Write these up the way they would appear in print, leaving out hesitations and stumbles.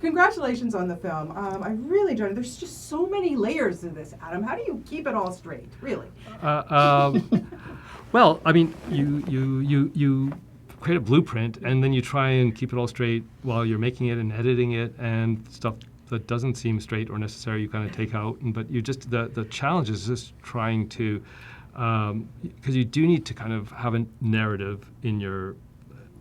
Congratulations on the film. I really enjoyed it. There's just so many layers to this, Adam. How do you keep it all straight, really? Well, I mean, you create a blueprint, and then you try and keep it all straight while you're making it and editing it, and stuff that doesn't seem straight or necessary you kind of take out. But you just the challenge is just trying to, because you do need to kind of have a narrative in your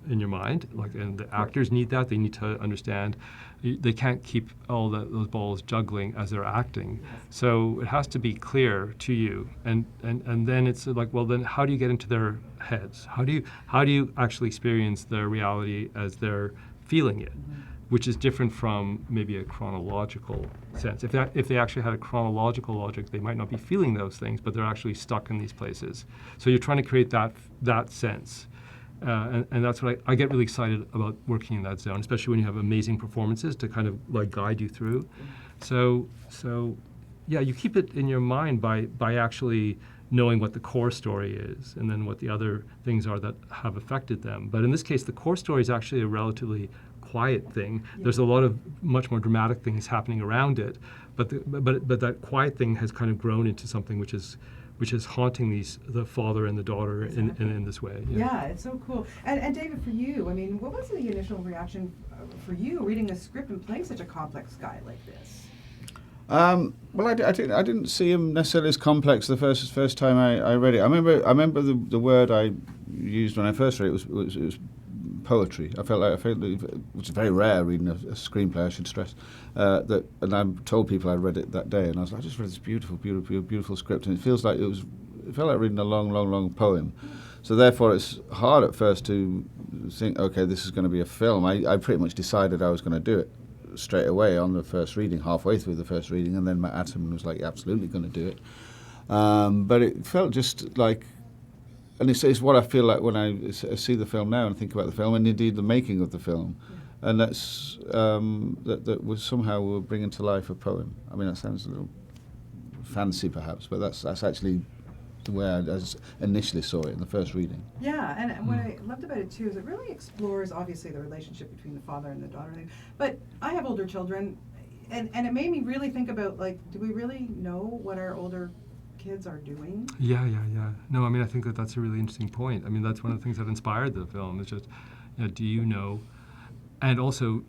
mind, like, and the actors need that. They need to understand. They can't keep all those balls juggling as they're acting. So it has to be clear to you, and then it's like, well, then how do you get into their heads? How do you actually experience their reality as they're feeling it, which is different from maybe a chronological sense. If they actually had a chronological logic, they might not be feeling those things, but they're actually stuck in these places. So you're trying to create that sense. And that's what I get really excited about working in that zone, especially when you have amazing performances to kind of like guide you through. So yeah, you keep it in your mind by actually knowing what the core story is and then what the other things are that have affected them. But in this case, the core story is actually a relatively quiet thing. Yeah. There's a lot of much more dramatic things happening around it, but that quiet thing has kind of grown into something which is haunting the father and the daughter. Exactly. in this way. Yeah, it's so cool. And David, for you, I mean, what was the initial reaction for you reading the script and playing such a complex guy like this? Well, I didn't see him necessarily as complex the first time I read it. I remember the word I used when I first read it was poetry. I felt it was very rare reading a screenplay, I should stress. And I told people I read it that day, and I was like, I just read this beautiful script, and it felt like reading a long poem. So therefore, it's hard at first to think, okay, this is going to be a film. I pretty much decided I was going to do it straight away on the first reading, halfway through the first reading, and then Matt Atom was like, absolutely going to do it. But it felt just like. And it's what I feel like when I see the film now and think about the film, and indeed the making of the film, and that's that was somehow we're bringing to life a poem. I mean, that sounds a little fancy, perhaps, but that's actually the way I initially saw it in the first reading. Yeah, and what I loved about it too is it really explores obviously the relationship between the father and the daughter. But I have older children, and it made me really think about, like, do we really know what our older kids are doing? Yeah. No, I mean, I think that's a really interesting point. I mean, that's one of the things that inspired the film. Is just, do you know, and also,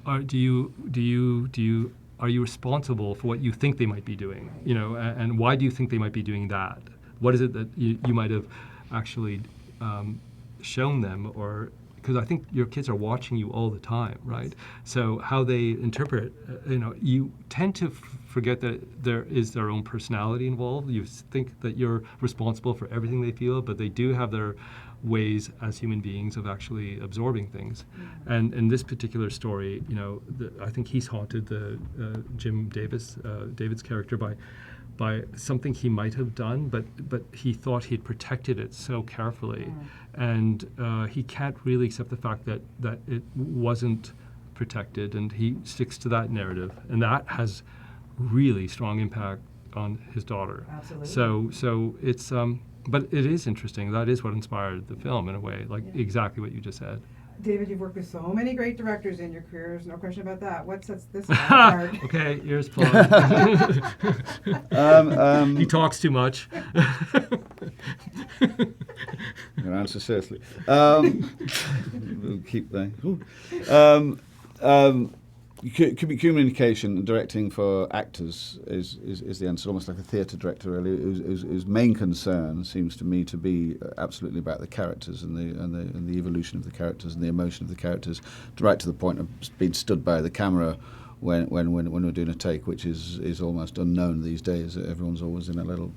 are you responsible for what you think they might be doing? You know, and why do you think they might be doing that? What is it that you might have actually shown them, or because I think your kids are watching you all the time, right? So how they interpret, you tend to forget that there is their own personality involved. You think that you're responsible for everything they feel, but they do have their ways as human beings of actually absorbing things. Mm-hmm. And in this particular story, I think he's haunted Jim David's character by something he might have done, but he thought he'd protected it so carefully. And he can't really accept the fact that it wasn't protected, and he sticks to that narrative. And that has really strong impact on his daughter. Absolutely. So it's, but it is interesting. That is what inspired the film in a way, like exactly what you just said. David, you've worked with so many great directors in your career. There's no question about that. What sets this apart? Okay, ears plugged. He talks too much. I'm going to answer seriously. We'll keep there. Communication and directing for actors is the answer. Almost like a theatre director, really, whose main concern seems to me to be absolutely about the characters and the evolution of the characters and the emotion of the characters, right to the point of being stood by the camera when we're doing a take, which is almost unknown these days. Everyone's always in a little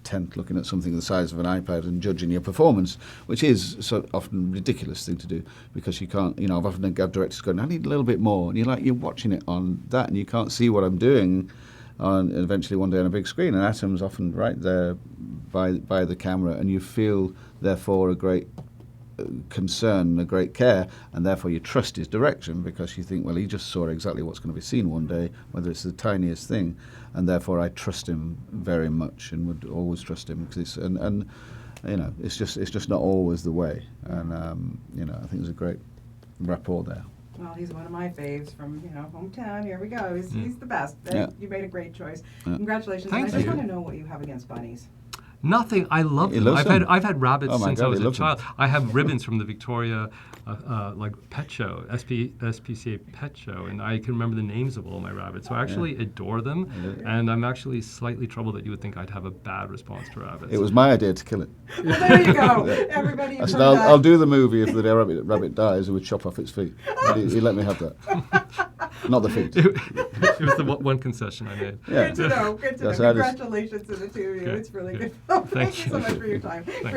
tent looking at something the size of an iPad and judging your performance, which is so often a ridiculous thing to do, because you can't, I've often had directors going, I need a little bit more, and you're watching it on that and you can't see what I'm doing on eventually one day on a big screen, and Atom's often right there by the camera, and you feel therefore a great concern, a great care, and therefore you trust his direction, because you think, well, he just saw exactly what's going to be seen one day, whether it's the tiniest thing, and therefore I trust him very much and would always trust him, because it's just not always the way, and I think there's a great rapport there. Well, he's one of my faves from, hometown. Here we go. He's the best. Yeah. You made a great choice. Yeah. Congratulations. Thank and I just you. want to know what you have against bunnies. Nothing. I love He them. loves them. I've had rabbits Oh my since God, I was he a loves them. child. I have ribbons from the Victoria pet show, SPCA pet show, and I can remember the names of all my rabbits. So I actually adore them, and I'm actually slightly troubled that you would think I'd have a bad response to rabbits. It was my idea to kill it. Well, there you go. Everybody, I you've said, heard that. I'll do the movie if the rabbit dies, and would chop off its feet. He let me have that. Not the feet. It was the one concession I made. Yeah. Good to know. Good to know. That's how it is. Congratulations to the two of you. Okay. It's really Yeah. good. Thank Thank you so you. much for your time. Thanks.